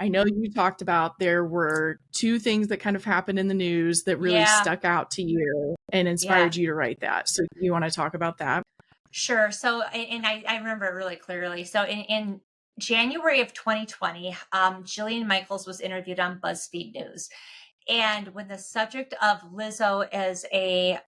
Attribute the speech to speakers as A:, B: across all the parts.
A: I know you talked about there were two things that kind of happened in the news that really
B: Yeah,
A: stuck out to you and
B: yeah.
A: inspired you to write that. So do you want to talk about that?
B: Sure. So, and I remember it really clearly. So, in January of 2020, Jillian Michaels was interviewed on BuzzFeed News, and when the subject of Lizzo as a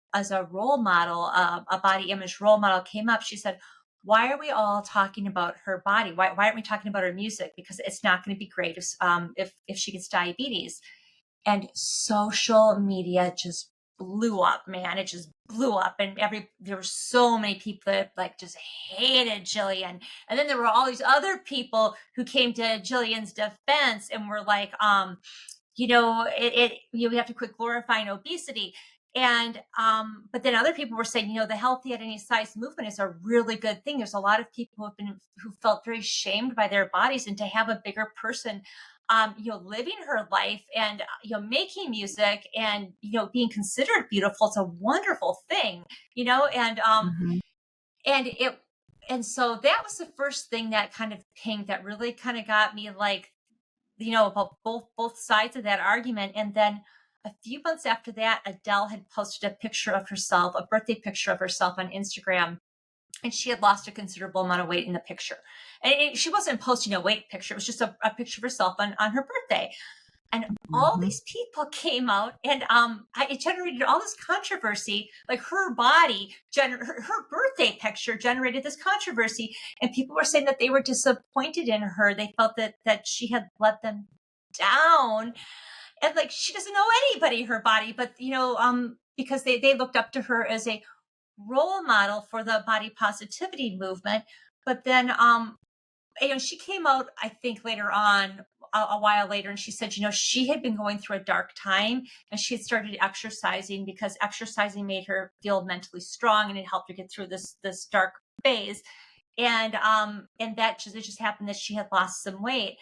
B: role model, a body image role model came up, she said, "Why are we all talking about her body? Why aren't we talking about her music? Because it's not going to be great if she gets diabetes." And social media just blew up, man. It just blew up, and there were so many people that like just hated Jillian, and then there were all these other people who came to Jillian's defense and were like, we have to quit glorifying obesity. And but then other people were saying, the healthy at any size movement is a really good thing. There's a lot of people who felt very shamed by their bodies, and to have a bigger person living her life and making music and being considered beautiful, it's a wonderful thing. And
A: Mhm.
B: and it and so that was the first thing that kind of pinged, that really kind of got me like, about both sides of that argument. And then a few months after that, Adele had posted a picture of herself, a birthday picture of herself on Instagram, and she had lost a considerable amount of weight in the picture. And she wasn't posting a weight picture; it was just a picture of herself on her birthday. And all
A: Mhm.
B: these people came out, and it generated all this controversy. Like her body, her birthday picture generated this controversy, and people were saying that they were disappointed in her. They felt that she had let them down, and like she doesn't know anybody her body, but because they looked up to her as a role model for the body positivity movement. But then she came out, I think, later on, a while later, and she said, she had been going through a dark time, and she had started exercising because exercising made her feel mentally strong, and it helped her get through this dark phase. And that it just happened that she had lost some weight.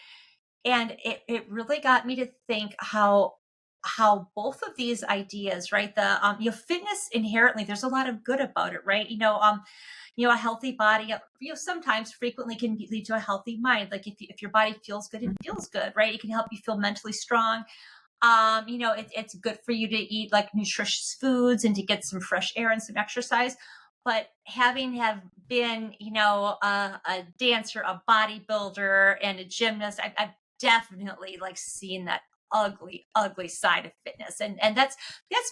B: And it really got me to think how both of these ideas, right? The fitness inherently, there's a lot of good about it, right? A healthy body, sometimes frequently can lead to a healthy mind. Like if your body feels good, it feels good, right? It can help you feel mentally strong. It's good for you to eat like nutritious foods and to get some fresh air and some exercise. But having have been, a dancer, a bodybuilder, and a gymnast, I've definitely like seen that ugly, ugly side of fitness. And that's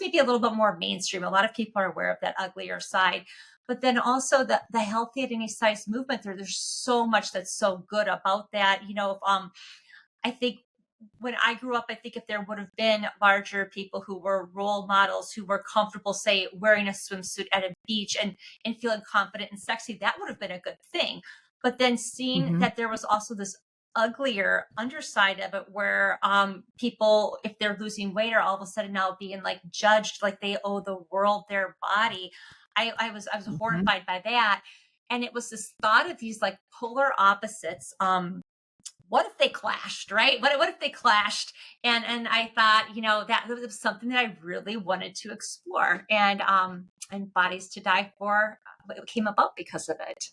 B: maybe a little bit more mainstream. A lot of people are aware of that uglier side. But then also the healthy at any size movement, there's so much that's so good about that. I think when I grew up, I think if there would have been larger people who were role models, who were comfortable, say, wearing a swimsuit at a beach and feeling confident and sexy, that would have been a good thing. But then seeing
A: Mhm.
B: that there was also this uglier underside of it where people, if they're losing weight, are all of a sudden now being like judged like they owe the world their body. I was
A: Mhm.
B: horrified by that. And it was this thought of these like polar opposites. What if they clashed, right? What if they clashed? And I thought, that was something that I really wanted to explore. And Bodies to Die For came about because of it.